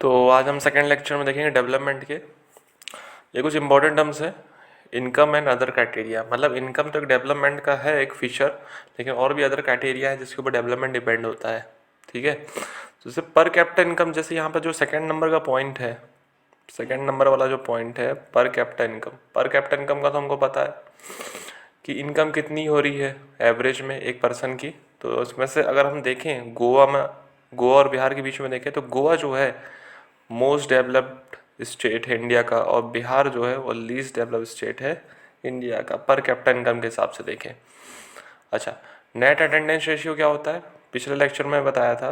तो आज हम सेकेंड लेक्चर में देखेंगे डेवलपमेंट के। ये कुछ इंपॉर्टेंट टर्म्स है, इनकम एंड अदर क्राइटेरिया। मतलब इनकम तो एक डेवलपमेंट का है एक फीचर, लेकिन और भी अदर क्राइटेरिया है जिसके ऊपर डेवलपमेंट डिपेंड होता है। ठीक है, तो जैसे पर कैपिटा इनकम, जैसे यहाँ पर जो सेकेंड नंबर का पॉइंट है, सेकेंड नंबर वाला जो पॉइंट है per capita income. Per capita income का तो हमको पता है कि इनकम कितनी हो रही है एवरेज में एक पर्सन की। तो उसमें से अगर हम देखें गोवा और बिहार के बीच में देखें तो गोवा जो है मोस्ट डेवलप्ड स्टेट है इंडिया का, और बिहार जो है वो लीस्ट डेवलप्ड स्टेट है इंडिया का पर कैपिटा इनकम के हिसाब से देखें। अच्छा, नेट अटेंडेंस रेशियो क्या होता है, पिछले लेक्चर में बताया था।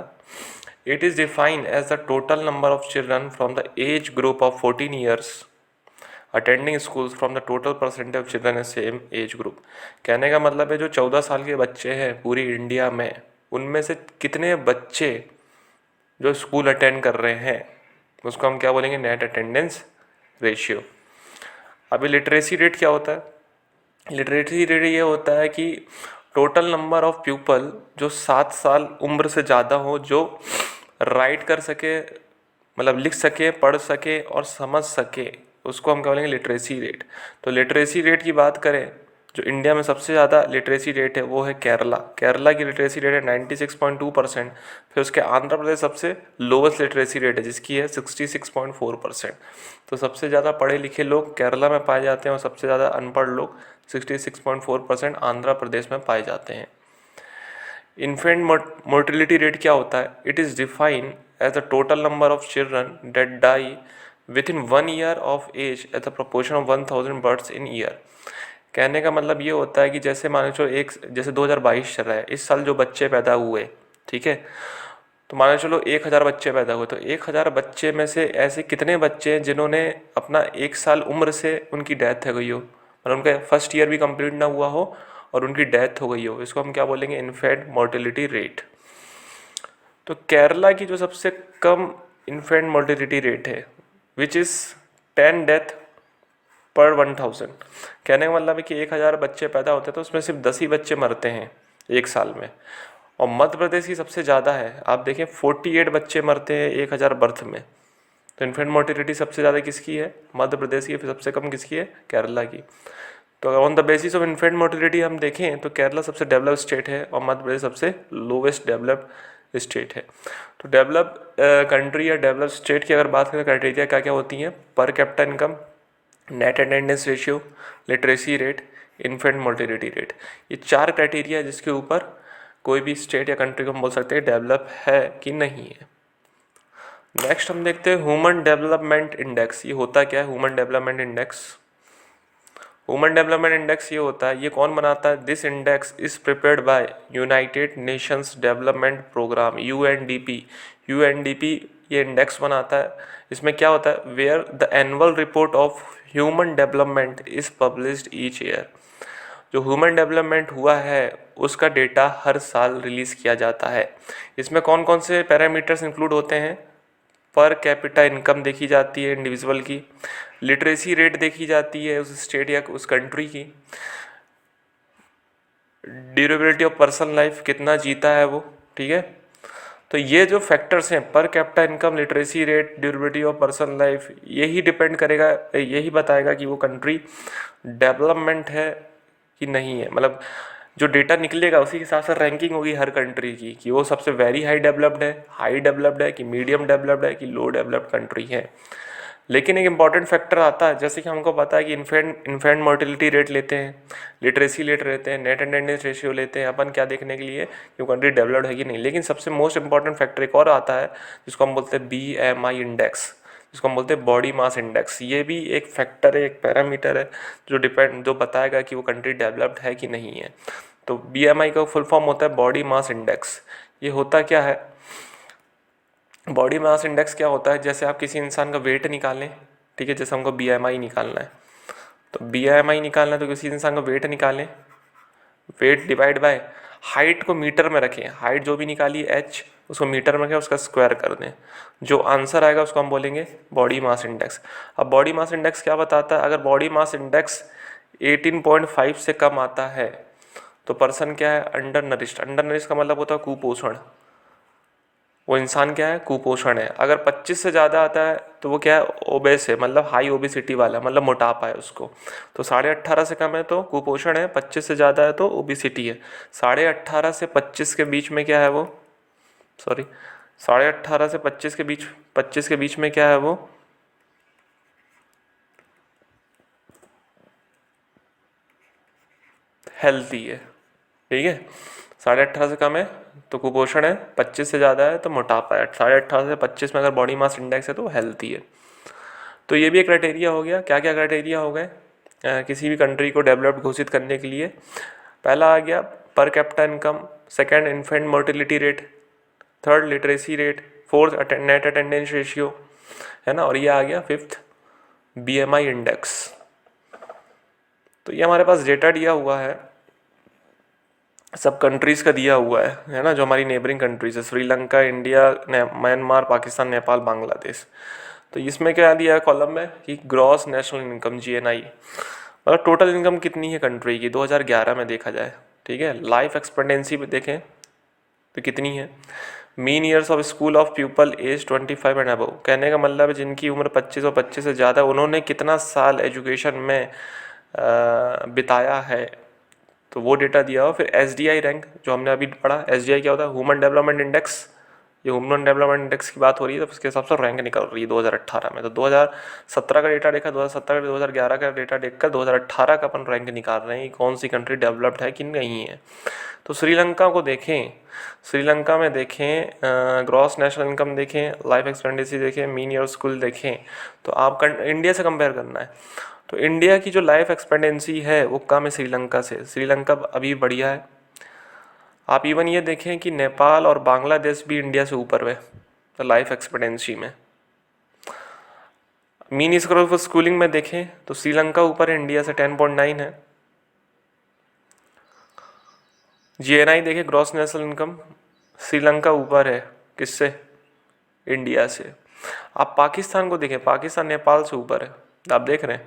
It is defined as the total number of children from the age group of 14 years attending schools from the total percentage of children in same age group. कहने का मतलब है जो 14 साल के बच्चे हैं पूरी इंडिया में, उनमें से कितने बच्चे जो स्कूल अटेंड कर रहे हैं उसको हम क्या बोलेंगे, नेट अटेंडेंस रेशियो। अभी लिटरेसी रेट क्या होता है, लिटरेसी रेट ये होता है कि टोटल नंबर ऑफ पीपल जो 7 साल उम्र से ज़्यादा हो, जो राइट कर सके, मतलब लिख सके, पढ़ सके और समझ सके, उसको हम क्या बोलेंगे, लिटरेसी रेट। तो लिटरेसी रेट की बात करें, जो इंडिया में सबसे ज़्यादा लिटरेसी रेट है वो है केरला। केरला की लिटरेसी रेट है 96.2%। फिर उसके आंध्र प्रदेश सबसे लोवेस्ट लिटरेसी रेट है जिसकी है 66.4%। तो सबसे ज़्यादा पढ़े लिखे लोग केरला में पाए जाते हैं और सबसे ज़्यादा अनपढ़ लोग 66.4% आंध्र प्रदेश में पाए जाते हैं। इन्फेंट मोर्टिलिटी रेट क्या होता है, it is defined as the total number of children that die within 1 year of age as the proportion of 1000 births in year. कहने का मतलब ये होता है कि जैसे मान लो चलो जैसे 2022 चल रहा है, इस साल जो बच्चे पैदा हुए, ठीक है, तो मान लो चलो 1000 बच्चे पैदा हुए, तो 1000 बच्चे में से ऐसे कितने बच्चे हैं जिन्होंने अपना 1 साल उम्र से उनकी डेथ हो गई हो, मतलब उनका फर्स्ट ईयर भी कंप्लीट ना हुआ हो और उनकी डेथ हो गई हो, इसको हम क्या बोलेंगे, इन्फेंट मोर्टिलिटी रेट। तो केरला की जो सबसे कम इन्फेंट मोर्टिलिटी रेट है विच इज़ 10 डेथ पर 1000। कहने का मतलब है कि 1000 बच्चे पैदा होते हैं तो उसमें सिर्फ 10 ही बच्चे मरते हैं 1 साल में। और मध्य प्रदेश की सबसे ज़्यादा है, आप देखें 48 बच्चे मरते हैं 1000 बर्थ में। तो इन्फेंट मोर्टिलिटी सबसे ज़्यादा किसकी है, मध्य प्रदेश की, फिर सबसे कम किसकी है, केरला की। तो on the basis of infant mortality हम देखें तो केरला सबसे डेवलप्ड स्टेट है और मध्य प्रदेश सबसे लोवेस्ट डेवलप्ड स्टेट है। तो डेवलप्ड कंट्री या डेवलप्ड स्टेट की अगर बात करें, क्राइटेरिया क्या क्या होती हैं, per capita income, net attendance ratio, literacy rate, infant mortality rate. ये 4 क्राइटेरिया है जिसके ऊपर कोई भी स्टेट या कंट्री को हम बोल सकते हैं डेवलप है कि नहीं है। नेक्स्ट हम देखते हैं ह्यूमन डेवलपमेंट इंडेक्स। ये होता क्या है human development index, human development index ये होता है, ये कौन बनाता है, this index is prepared by United Nations development programme, UNDP. UNDP ये इंडेक्स बनाता है। इसमें क्या होता है, where the annual report of human development is published each year. जो ह्यूमन डेवलपमेंट हुआ है उसका डेटा हर साल रिलीज़ किया जाता है। इसमें कौन कौन से पैरामीटर्स इंक्लूड होते हैं, पर कैपिटा इनकम देखी जाती है इंडिविजुअल की, लिटरेसी रेट देखी जाती है उस स्टेट या उस कंट्री की, ड्यूरेबिलिटी ऑफ पर्सन लाइफ, कितना जीता है वो, ठीक है। तो ये जो फैक्टर्स हैं, per capita income, literacy rate, durability of person life, यही डिपेंड करेगा, यही बताएगा कि वो कंट्री डेवलपमेंट है कि नहीं है। मतलब जो डेटा निकलेगा उसी के हिसाब से रैंकिंग होगी हर कंट्री की, कि वो सबसे वेरी हाई डेवलप्ड है कि मीडियम डेवलप्ड है कि लो डेवलप्ड कंट्री है। लेकिन एक इंपॉर्टेंट फैक्टर आता है, जैसे कि हमको पता है कि इन्फेंट मोर्टिलिटी रेट लेते हैं, लिटरेसी रेट लेते हैं, नेट अटेंडेंस रेशियो लेते हैं अपन क्या देखने के लिए कि वो कंट्री डेवलप्ड है कि नहीं। लेकिन सबसे मोस्ट इंपॉर्टेंट फैक्टर एक और आता है जिसको हम बोलते हैं BMI इंडेक्स, जिसको हम बोलते हैं बॉडी मास इंडेक्स। ये भी एक फैक्टर है, एक पैरामीटर है जो बताएगा कि वो कंट्री डेवलप्ड है कि नहीं है। तो BMI का फुल फॉर्म होता है बॉडी मास इंडेक्स। ये होता क्या है, बॉडी मास इंडेक्स क्या होता है, जैसे आप किसी इंसान का वेट निकालें, ठीक है, जैसे हमको BMI निकालना है, तो BMI निकालना है तो किसी इंसान का वेट निकालें, वेट डिवाइड बाय हाइट को मीटर में रखें, हाइट जो भी निकाली H उसको मीटर में रखें, उसका स्क्वायर कर दें, जो आंसर आएगा उसको हम बोलेंगे बॉडी मास इंडेक्स। अब बॉडी मास इंडेक्स क्या बताता है, अगर बॉडी मास इंडेक्स 18.5 से कम आता है तो पर्सन क्या है, अंडर नरिश्ड। अंडर नरिश्ड का मतलब होता है कुपोषण। वो इंसान क्या है, कुपोषण है। अगर 25 से ज़्यादा आता है तो वो क्या है, ओबेस है, मतलब हाई ओबेसिटी वाला, मतलब मोटापा है उसको। तो 18.5 से कम है तो कुपोषण है, 25 से ज़्यादा है तो ओबेसिटी है। 18.5 से 25 के बीच में क्या है वो, सॉरी, 18.5 से 25 के बीच, 25 के बीच में क्या है वो, हेल्थी है। ठीक है, 18.5 से कम है तो कुपोषण है, 25 से ज़्यादा है तो मोटापा है, 18.5 से 25 में अगर बॉडी मास इंडेक्स है तो हेल्थी है। तो ये भी एक क्राइटेरिया हो गया। क्या क्या क्राइटेरिया हो गए किसी भी कंट्री को डेवलप्ड घोषित करने के लिए? पहला आ गया per capita income, second infant mortality rate, third literacy rate, fourth net attendance ratio, है ना, और ये आ गया फिफ्थ बीएमआई इंडेक्स। तो ये हमारे पास डेटा दिया हुआ है, सब कंट्रीज़ का दिया हुआ है ना, जो हमारी नेबरिंग कंट्रीज है, श्रीलंका, इंडिया, म्यांमार, पाकिस्तान, नेपाल, बांग्लादेश। तो इसमें क्या दिया है कॉलम में कि ग्रॉस नेशनल इनकम जीएनआई, मतलब टोटल इनकम कितनी है कंट्री की 2011 में देखा जाए। ठीक है, लाइफ एक्सपेक्टेंसी भी देखें तो कितनी है, mean years of school of people age 25 and above, कहने का मतलब है जिनकी उम्र 25 और 25 से ज़्यादा, उन्होंने कितना साल एजुकेशन में बिताया है, तो वो डेटा दिया हो। फिर एसडीआई रैंक, जो हमने अभी पढ़ा, एसडीआई क्या होता है, ह्यूमन डेवलपमेंट इंडेक्स, ये ह्यूमन डेवलपमेंट इंडेक्स की बात हो रही है, तो उसके हिसाब से रैंक निकल रही है 2018 में। तो 2017 का डेटा देखा, 2017 का 2011 का डेटा देखकर 2018 का अपन रैंक निकाल रहे हैं कि कौन सी कंट्री डेवलप्ड है कि नहीं है। तो श्रीलंका को देखें, श्रीलंका में देखें ग्रॉस नेशनल इनकम देखें, लाइफ एक्सपेक्टेंसी देखें, मीन ईयर स्कूल देखें, तो आप इंडिया से कंपेयर करना है। तो इंडिया की जो लाइफ एक्सपेक्टेंसी है वो कम है श्रीलंका से, श्रीलंका अभी बढ़िया है। आप इवन ये देखें कि नेपाल और बांग्लादेश भी इंडिया से ऊपर है तो लाइफ एक्सपेक्टेंसी में। मीन स्कोर ऑफ स्कूलिंग में देखें तो श्रीलंका ऊपर है इंडिया से, 10.9 है। जीएनआई देखें, ग्रॉस नेशनल इनकम, श्रीलंका ऊपर है किससे, इंडिया से। आप पाकिस्तान को देखें, पाकिस्तान नेपाल से ऊपर है, आप देख रहे हैं।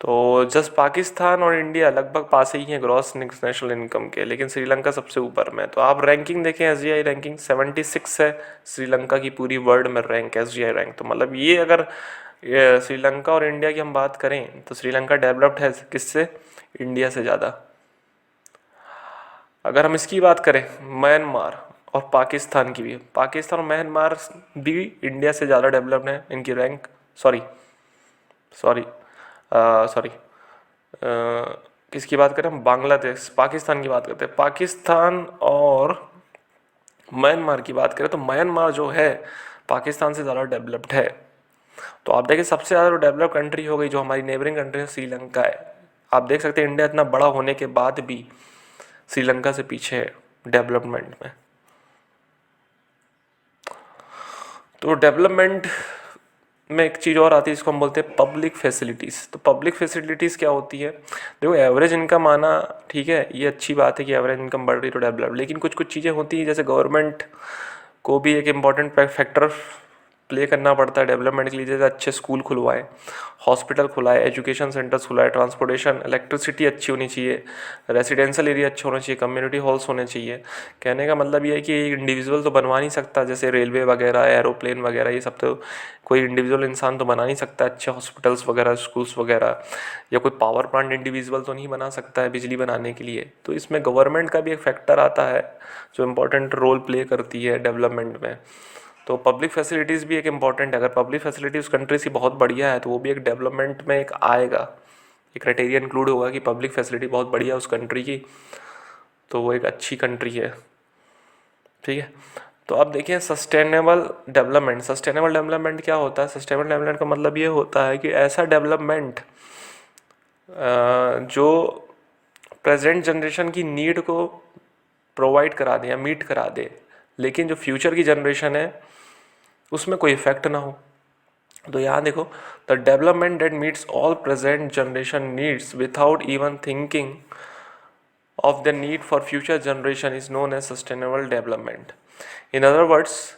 तो जस्ट पाकिस्तान और इंडिया लगभग पास ही हैं ग्रॉस नेशनल इनकम के, लेकिन श्रीलंका सबसे ऊपर में। तो आप रैंकिंग देखें, एसजीआई रैंकिंग 76 है श्रीलंका की पूरी वर्ल्ड में रैंक, एसजीआई रैंक। तो मतलब ये अगर श्रीलंका और इंडिया की हम बात करें तो श्रीलंका डेवलप्ड है किससे, इंडिया से ज़्यादा। अगर हम इसकी बात करें म्यांमार और पाकिस्तान की भी, पाकिस्तान और म्यांमार भी इंडिया से ज़्यादा डेवलप्ड है, इनकी रैंक, सॉरी सॉरी सॉरी किसकी बात करें हम, बांग्लादेश, पाकिस्तान की बात करते हैं। पाकिस्तान और म्यांमार की बात करें तो म्यांमार जो है पाकिस्तान से ज़्यादा डेवलप्ड है। तो आप देखिए सबसे ज़्यादा डेवलप कंट्री हो गई जो हमारी नेबरिंग कंट्री है, श्रीलंका है। आप देख सकते हैं इंडिया इतना बड़ा होने के बाद भी श्रीलंका से पीछे है डेवलपमेंट में। तो डेवलपमेंट में एक चीज़ और आती है जिसको हम बोलते हैं पब्लिक फैसिलिटीज़। तो पब्लिक फैसिलिटीज़ क्या होती है, देखो एवरेज इनकम आना ठीक है, ये अच्छी बात है कि एवरेज इनकम बढ़ रही तो डेवलप, लेकिन कुछ कुछ चीज़ें होती हैं जैसे गवर्नमेंट को भी एक इम्पॉर्टेंट फैक्टर प्ले करना पड़ता है डेवलपमेंट के लिए। जैसे अच्छे स्कूल खुलवाए, हॉस्पिटल खुलाए, एजुकेशन सेंटर्स खुलाए, ट्रांसपोर्टेशन, इलेक्ट्रिसिटी अच्छी होनी चाहिए, रेजिडेंशियल एरिया अच्छे होने चाहिए, कम्युनिटी हॉल्स होने चाहिए। कहने का मतलब ये है कि इंडिविजुअल तो बनवा नहीं सकता, जैसे रेलवे वगैरह, एरोप्लेन वगैरह, ये सब तो कोई इंडिविजुअल इंसान तो बना नहीं सकता, अच्छे हॉस्पिटल्स वगैरह, स्कूल्स वगैरह, या कोई पावर प्लांट इंडिविजुअल तो नहीं बना सकता है बिजली बनाने के लिए। तो इसमें गवर्नमेंट का भी एक फैक्टर आता है जो इम्पोर्टेंट रोल प्ले करती है डेवलपमेंट में। तो पब्लिक फैसिलिटीज़ भी एक इम्पॉर्टेंट है। अगर पब्लिक फैसिलिटी उस कंट्री की बहुत बढ़िया है तो वो भी एक डेवलपमेंट में एक आएगा, एक क्राइटेरिया इंक्लूड होगा कि पब्लिक फैसिलिटी बहुत बढ़िया है उस कंट्री की, तो वो एक अच्छी कंट्री है। ठीक है, तो अब देखिए सस्टेनेबल डेवलपमेंट। सस्टेनेबल डेवलपमेंट क्या होता है, सस्टेनेबल डेवलपमेंट का मतलब ये होता है कि ऐसा डेवलपमेंट जो प्रेजेंट जनरेशन की नीड को प्रोवाइड करा दे या मीट करा दे, लेकिन जो फ्यूचर की जनरेशन है उसमें कोई इफेक्ट ना हो। तो यहाँ देखो, the development that meets all present generation needs without even thinking of the need for future generation is known as sustainable development. In other words,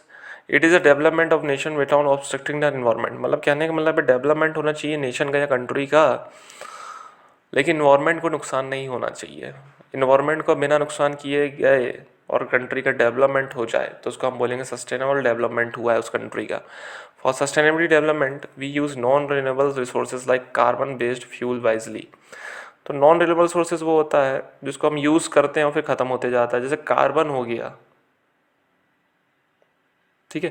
it is a development of nation without obstructing the environment. मतलब कहने का मतलब है development होना चाहिए nation का या country का, लेकिन इन्वायरमेंट को नुकसान नहीं होना चाहिए। इन्वायरमेंट को बिना नुकसान किए गए और कंट्री का डेवलपमेंट हो जाए तो उसको हम बोलेंगे सस्टेनेबल डेवलपमेंट हुआ है उस कंट्री का। For sustainability development we use non renewable resources like carbon based fuel wisely. तो नॉन रिन्यूएबल सोर्सेज वो होता है जिसको हम यूज़ करते हैं और फिर ख़त्म होते जाता है, जैसे कार्बन हो गया, ठीक है।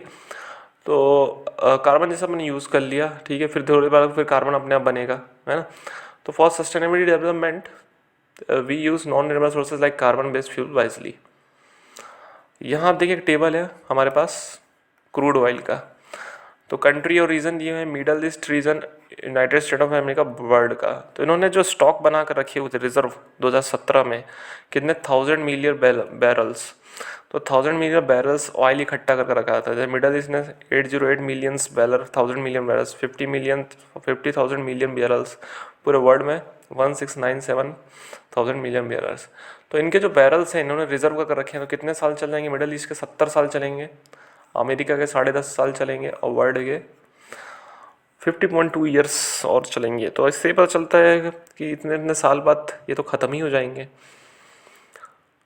तो कार्बन जैसा मैंने यूज़ कर लिया, ठीक है, फिर थोड़ी बार फिर कार्बन अपने आप बनेगा, है ना। तो for sustainability development we use non renewable sources like carbon based fuel wisely. यहाँ आप देखिए एक टेबल है हमारे पास क्रूड ऑयल का। तो कंट्री और रीजन दिए हैं, middle east region, United state of America, world का। तो इन्होंने जो स्टॉक बना कर रखे हुए थे रिजर्व 2017 में, कितने 1000 मिलियन बैरल्स। तो 1000 मिलियन बैरल्स ऑयल इकट्ठा करके रखा था। जैसे मिडल ईस्ट ने 808 millions barrel, 1000 million barrels, 50 million barrels पूरे वर्ल्ड में 1697 मिलियन बैरल्स। तो इनके जो बैरल्स हैं इन्होंने रिजर्व कर रखे हैं। तो कितने साल चल जाएंगे? मिडल ईस्ट के 70 साल चलेंगे, अमेरिका के 10.5 साल चलेंगे और वर्ल्ड के 50.2 ईयर्स और चलेंगे। तो इससे पता चलता है कि इतने इतने साल बाद ये तो ख़त्म ही हो जाएंगे।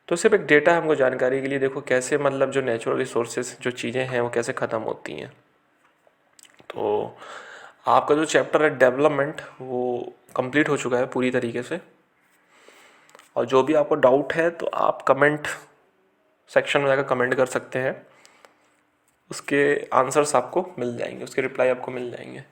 तो सिर्फ एक डेटा है हमको जानकारी के लिए, देखो कैसे मतलब जो नेचुरल रिसोर्सेज जो चीज़ें हैं वो कैसे ख़त्म होती हैं। तो आपका जो चैप्टर है डेवलपमेंट वो कंप्लीट हो चुका है पूरी तरीके से। और जो भी आपको डाउट है तो आप कमेंट सेक्शन में जाकर कमेंट कर सकते हैं, उसके आंसर्स आपको मिल जाएंगे, उसके रिप्लाई आपको मिल जाएंगे।